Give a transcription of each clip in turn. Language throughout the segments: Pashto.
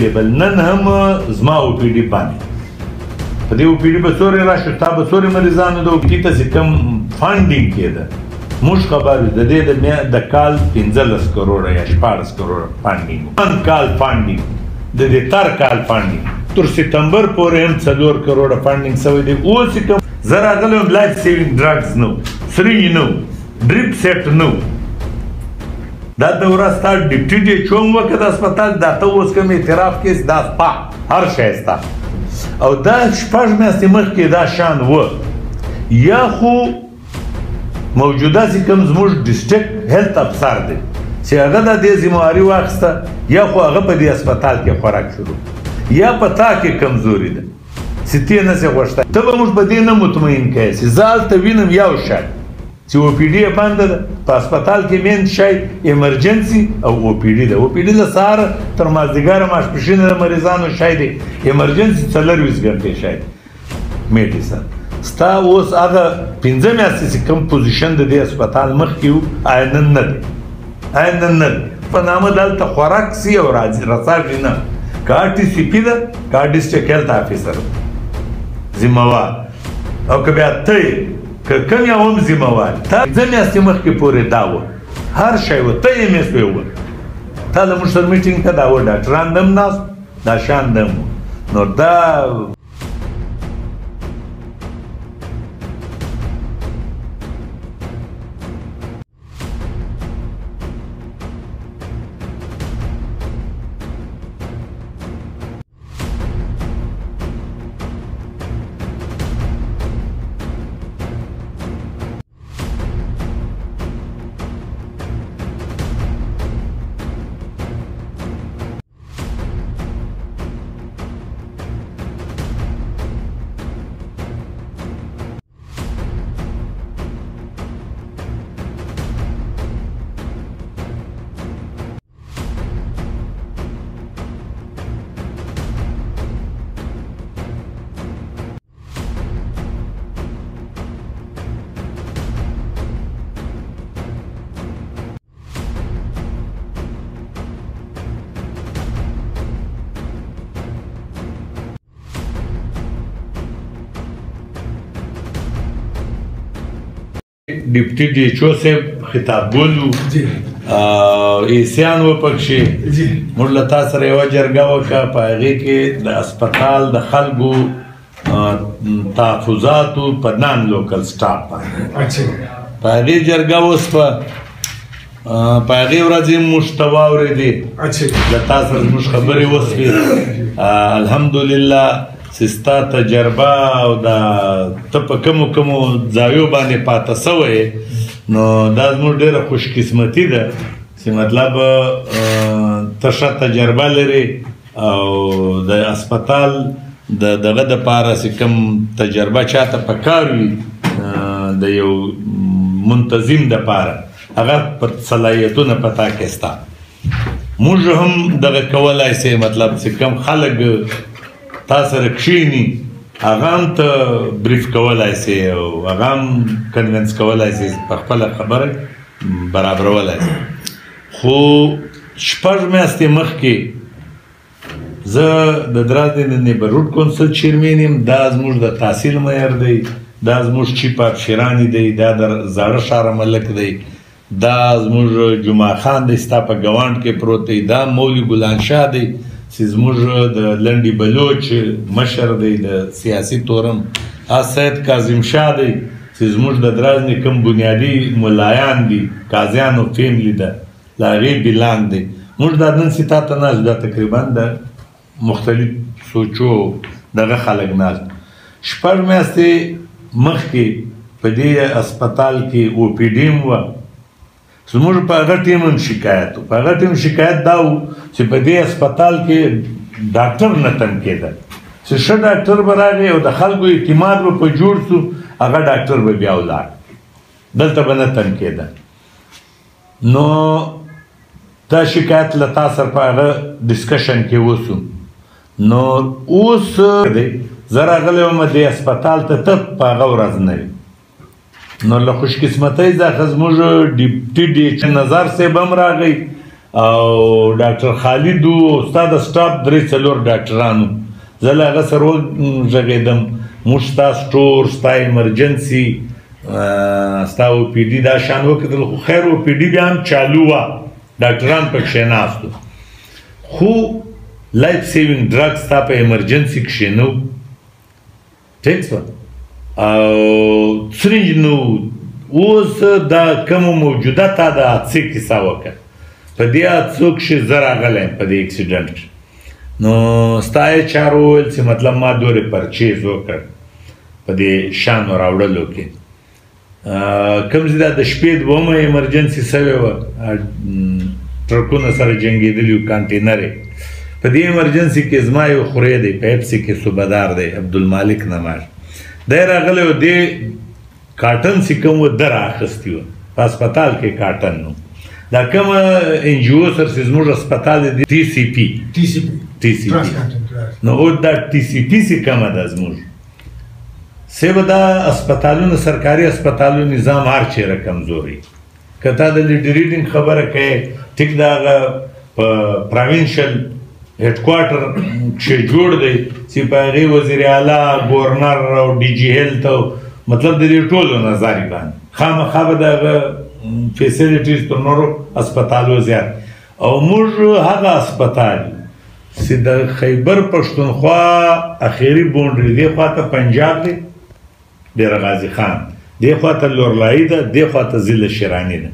اویلیبل نن هم زما او پی ډي باندې په دې او پی ډي به څورې راشو تا به څورې مریضانو د او پی ډي ته چې کوم فنډینګ کېده موږ خبر د دې د کال 15 کروړه یا 14 کروړه فنډینګ کال فنډینګ د دې تر کال فنډینګ تر سپتمبر پورې هم 4 کروړه فنډینګ شوی دی اوس کوم زه راغلی وم لایف سیوینګ ډرګز نو سرنج نو ډریپ سیټ نو دا دوره ستا ډیپټي ډي ایچ او هم وکړه د هسپتال دا ته اوس کوم اعتراف کېس دا سپا هر شی ستا او دا 6 میاشتې مخکې دا شان و یا خو موجوده چې کوم زموږ ډسټرکټ هیلث افسر دی چې هغه د دې ذمهواري واخیسته یا خو هغه په دې هسپتال کې خوراک شروع یا په تا کې کمزوري ده چې ته نسې غوښتی ته به موږ په دې نه مطمئن کوې چې زه هلته وینم یو شی چې او پی ډي یې بنده ده په هسپتال کې مین شی ایمرجنسي او او پی ډي ده او پی ډي د سهاره تر مازدیګره ماسپښینه د مریضانو شی دی ایمرجنسي 24 ګنټې شی دی میډیسن ستا اوس هغه 15 میاشتې چې کوم پوزیشن د دې هسپتال مخکې و آیا نن نه دی آیا نن نه دی په نامه دلته خوراک سي او رساږي نه که آر ټي سی پي ده که ډسټرکټ هیلث افیسر ذمهوار او که بیا ته یې که کوم یو هم ذمهوار تا 15 میاشتې مخکې پورې دا و هر شی و ته یې مې سوی و تا له موږ سره میټینګ ته دا و ډاکټران دم ناست دا شان دم نو دا ډیپټي ډي ایچ او صاحب خطابګل وو ایسیان و پکښې موږ له تا سره یوه جرګه وکړه په هغې کې د هسپتال د خلکو تحفظاتو په نان لوکل سټاف باندې په هغې جرګه اوس په هغې ورځې موږ ته واورېدې له تا سره زموږ خبرې وسوې الحمدلله چې ستا تجربه او دا ته په کومو ځایو باندې پاته سوی نو دا زموږ ډېره خوش قسمتي ده چې مطلب ته ښه تجربه لرې او د هسپتال د دغه دپاره چې کوم تجربه چاته پکار وي د یو منتظم دپاره هغه په صلاحیتونه په تا کې ستا موږ هم دغه کولی سئ مطلب چې کوم خلک تا سره کښېني هغه هم ته بریف کولی سې او هغه هم کنوینس کولی سې په خپله خبره برابرولی خو 6 میاشتې مخکې زه د درازدې د نیبرهوډ کونسل چیرمین یم دا زموږ د تحصیل معیار دی دا زموږ چیف اف شیراني دی دا د زاړه ښاره ملک دی دا زموږ جمعه خان دی ستا په ګاونډ کې پروت دی دا مولوي ګلان شاه دی چې زموږ د لنډي بلوچ مشر دی د سیاسي تورم سید کاظم شاه دی چې زموږ د درازدې کوم بنیادي ملایان دي قاضیانو فیملی ده له هغې بلانګ دی موږ دا نن چې تا ته ناست دا تقریبا د مختلف سوچو دغه خلک ناست 6 میاشتې مخکې په دې هسپتال کې او پی ډي هم وه زموږ په هغه ټیم هم شکایت و په هغه ټیم شکایت دا و چې په دې هسپتال کې ډاکټر نه تم کېده چې ښه ډاکټر به راغی او د خلکو اعتماد به په جوړ سو هغه ډاکټر به بیا ولاړ دلته به نه تم کېده نو دا شکایت له تا سره په هغه ډسکشن کې وسو نو اوس زه راغلی وم دې هسپتال ته ته په هغه ورځ نه وي نو له خوشقسمتۍ څخه زموږ ډیپټي ډي ایچ نظر صاحب هم راغی او ډاکټر خالد ستا د سټاف 3-4 ډاکټرانو زه له هغه سره وغږېدم موږ ستا سټور ستا ایمرجنسي ستا او پی ډي دا شان وکتل خو خیر او پی ډي بیا هم چالو وه ډاکټران پکښې ناست وو خو لایف سیوینګ ډرګ ستا په ایمرجنسي کښې نه و ټیک شوه او سرنج نه و اوس دا کومه موجوده تا د حادثې کیسه وکړه په دې حادثو کښې زه راغلی یم په دې اکسیډنټ کښې نو ستا ایچ آر وویل چې مطلب ما دورې پرچیز وکړ په دې شانو راوړلو کې کوم چې دا د شپې دومه ایمرجنسي سوې وه ټرکونه سره جنګېدلي وو کانټینر یې په دې ایمرجنسي کې زما یو خوری دی په ایپسي کې صوبهدار دی عبدالمالک نماز دی راغلی و دې کاټن چې کوم و ده رااخیستي وه په هسپتال کې کاټن نو دا کوم ان جی او سره چې زموږ هسپتال دی ټي سی پي نو اوس دا ټي سی پي چې کومه ده زموږ سی به دا هسپتالونه سرکاري هسپتالونو نظام هر چیرې کمزوري که تا د لیډریډینګ خبره کوې ټیک د هغه په پراوینشل هیډ کوارټر کښې جوړ دی چې په هغې وزیر اعلی ګورنر او ډي جي هیلث او مطلب د دې ټولو نظارې باندې خامخا به د هغه فیسیلیټیز تر نورو هسپتالو زیات او موږ هغه هسپتال چې د خیبر پښتونخوا اخري بونډري دې خوا ته پنجاب دی ډېره غازي خان دې خوا ته لورلایي ده دې خوا ته ضلع شیراني ده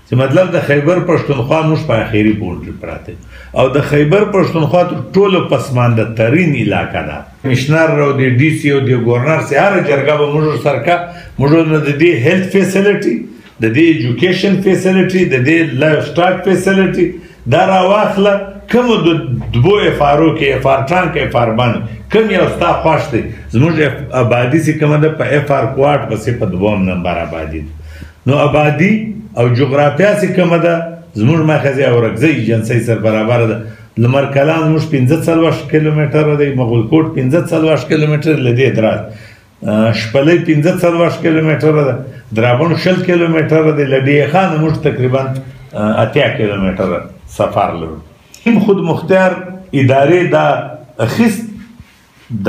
چې مطلب د خیبر پښتونخوا موږ په اخري بونډري پراته او د خیبر پښتونخوا تر ټولو پسمانده ترین علاقه ده کمشنر او د ډي سي او د ګورنر سي هره جرګه به موږ سره کا موږ نه د دې هیلث فیسیلیټي د دې ایجوکیشن فیسیلیټي د دې لایف سټاک فیسیلیټي دا راواخله کومو د دوو اف آر او کې اف آر ټانک اف آر باندې کوم یو ستا خوښ دی زموږ آبادي چې کومه ده په اف آر کوارټ پسې په 2 نمبر آبادي ده نو آبادي او جغرافیا چې کومه ده زموږ ماخذي او رکزي ایجنسۍ سره برابره ده لمر کلان زموږ 15 کیلومتره دی مغولکوټ 15 کیلومتره له دې دراز شپلۍ 15 کیلومتره ده درابڼ 60 کیلومتره دی له ډي خان موږ تقریبا 80 کیلومتره سفر لرو خود مختار ادارې دا اخیست د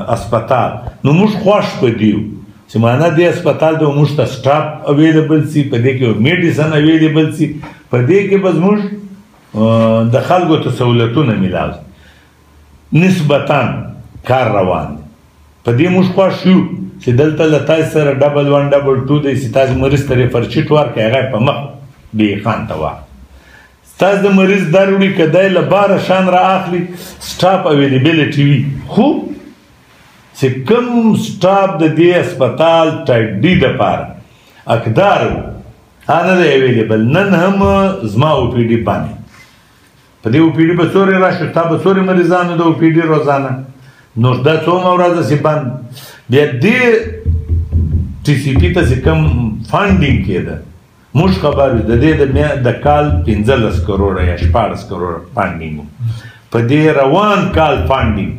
هسپتال نو موږ خوښ په دیو چې معنا دې هسپتال ته موږ ته سټاف اویلیبل سي په دې کې میډیسن اویلیبل سي په دې کې بس موږ د خلکو ته سہولتونه ملاو نسبتا کار روان دی په دې موږ خوښ یو چې دلته له تاسو سره 112 دی چې تاسو مریض ته ریفرچیټ ورکړئ هغه په مخ ډي خان ته واخلئ تاسو د مریض در وړي که دی له باره شان را اخلي سټاف اویلیبلیټي وي خو چې کوم سټاف د دې هسپتال ټایپ ډي دپاره اقدار و هغه نه دی اویلیبل نن هم زما او پي ډي باندې په دې او پي ډي به څورې راشو تا به څورې مریضانو د او پي ډي روزانه نو دا څومره ورځه چې بند بیا دې ټي سی پي ته چې کوم فنډینګ کېده موږ خبر یو د دې د کال 15 کروڑه یا 14 کروڑه فنډینګ په دې روان کال فنډینګ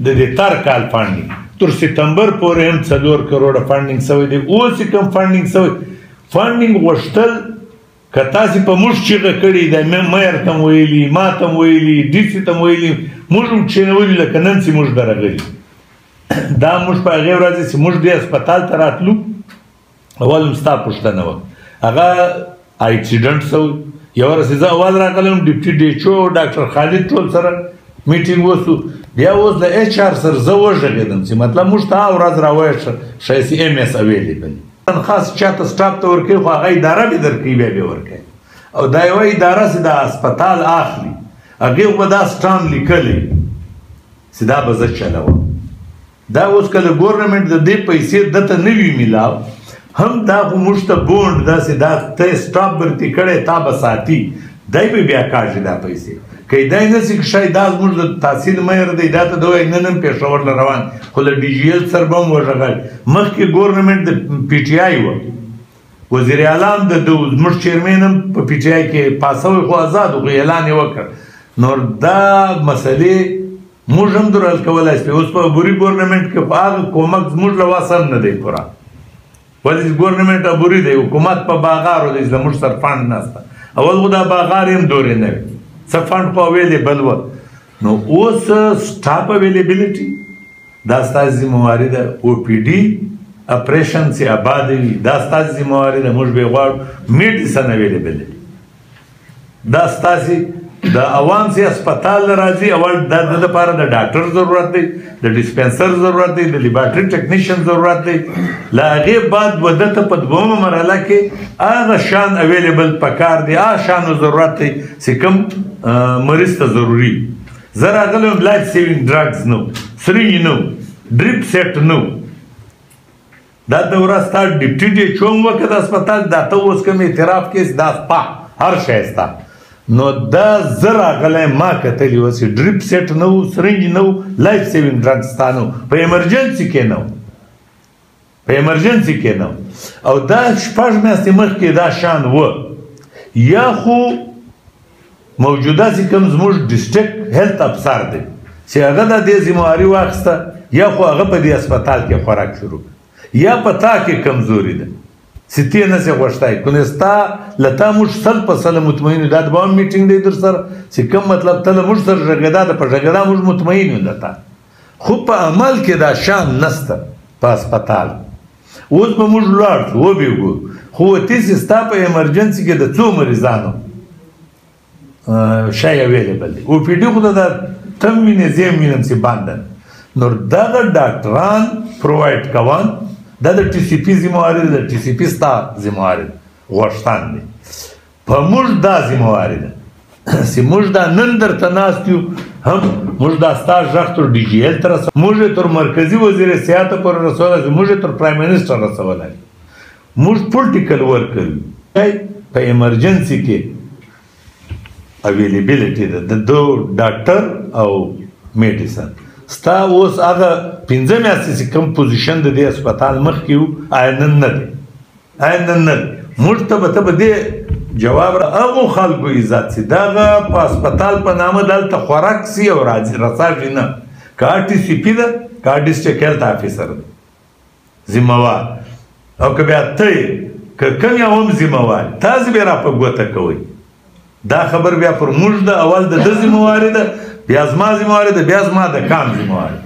د دې تر کال فنډینګ تر سپتمبر پورې هم 4 کروڑه فنډینګ شوی دی اوس کوم فنډینګ شوی فنډینګ غوښتل که تاسو په موږ چیغه کړې ده مېر ته ویلي ما ته ویلي ډي سي ته ویلي موږ هم کښېنولي لکه نن چې موږ درغلي دا موږ په هغې ورځې چې موږ دې هسپتال ته راتلو اول هم ستا پوښتنه وه هغه اکسیډنټ شوی یوه ورځ زه اول راغلم ډیپټي ډي ایچ او ډاکټر خالد ټول سره میټینګ وسو بیا اوس د ایچ آر سره زه وغږېدم چې مطلب موږ ته ورځ راوایه ښایي چې ایم ایس اویلیبل خاص چاته سټاف ته ورکوي خو هغه اداره به درکوي بیا به ورکوي او دا یوه اداره چې د هسپتال اخلي هغې به دا سټام لیکلی چې دا به زه چلوم دا اوس کله ګورنمنټ د دې پیسې دته نه وي میلاو هم دا خو موږ ته بونډ داسې دا ته سټاپ برتي کړی تا به ساتي دی به بیا کاږي دا پیسې که دی نه سي ښایي دا زموږ د تحصیل میر دی دا ته د وایي نن هم پېښور له روان خو له ډي جي ایل سره به هم وغږل مخکې ګورنمنټ د پي ټي آی وه وزیر اعلی هم د زموږ چیرمین هم په پي ټي آی کې پاسوی خو آزاد خو اعلان یې وکړ نو دا مسلې موږ هم در حل کولی شو اوس په عبوري ګورنمنټ کې په هغه کومک زموږ له واس هم نه دی پوره ولې ګورنمنټ عبوري دی حکومت په باغارو دی زموږ سره فنډ نشته اول خو دا باغار هم دورې نه وي څه فنډ خو اویلیبل وه نو اوس سټاف اویلیبلیټي دا ستاسې ذمهواري ده او پی ډي اپریشن چې آباد وي دا ستاسې ذمهواري ده موږ به یې غواړو میډیسن اویلیبلیټي دا ستاسې د عوام چې هسپتال راځي اول د ده دپاره د ډاکټر ضرورت دی د ډسپنسر ضرورت دی د لیبارټري ټیکنیشن ضرورت دی له هغې بعد به ده ته په دویمه مرحله کې هغه شان اویلیبل پکار دی هغه شانو ضرورت دی چې کوم مریض ته ضروري زه راغلی وم لایف سیوینګ ډرګز نه سرنج نه ډریپ سیټ نه دا دوره ستا ډپټي ډي ایچ او هم وکړه د هسپتال دا ته اوس کوم اعتراف کې دا سپا هر شی ستا نو دا زه راغلی ما کتلي اوس ډریپ سیټ نه و سرنج نه و لایف سیوینګ ډرګز ستا نه و په ایمرجنسي کې نه و په ایمرجنسي کې نه و او دا شپږ میاشتې مخکې دا شان و یا خو موجوده چې کوم زموږ ډسټرکټ هیلث افسر دی چې هغه د دې ذمهواري واخیسته یا خو هغه په دې هسپتال کې خوراک شروع یا په تا کې کمزوري ده چې تی نسې غوښتی کنې ستا له تا موږ سل په سله مطمئن یو دا د به هم میټینګ دی در سره چې کوم مطلب ته له موږ سره غږېدا ده په غږېدا موږ مطمئن یو ده تا خو په عمل کې دا شان نسته په هسپتال اوس به موږ ولاړ شو وبې وګورو خو تیسې ستا په ایمرجنسي کې د څو مریضانو شی اویلیبل دی او پی ډي خو د تم وینې زه هم وینم چې بنده نو دغه ډاکټران پرووایډ کوان دا د ټي سي پي ذمهواري ده د ټي سي پي ستا ذمهواري ده غوښتن دی په موږ دا ذمهواري ده چې موږ دا نن درته ناست یو هم موږ دا ستا غږ تر ډي جي ایل ته رسولی موږ یې تر مرکزي وزیر صحت پورې رسولی موږ یې تر پرایم منسټر رسولی موږ پولیټیکل ورکر یو په ایمرجنسي کې اویلیبلیټي ده د دو ډاکټر او میډیسن ستا اوس هغه پنځه میاشتې چې کوم پوزیشن د دې هسپتال مخکې وو آیا نن نه دی موږ ته به دې جواب هغو خلکو عزت سي دغه په هسپتال په نامه دلته خوراک سي او رساشي نه که ټي سي پي ده که ډسټرکټ هیلث افیسر ده ذمهوار او که بیا ته که کوم یو هم ذمهوار تاسې بیا را په ګوته کوئ دا خبر بیا پر موږ ده اول د ده ذمهواري ده بیا زما ذمهواري ده بیا زما د کام ذمهواري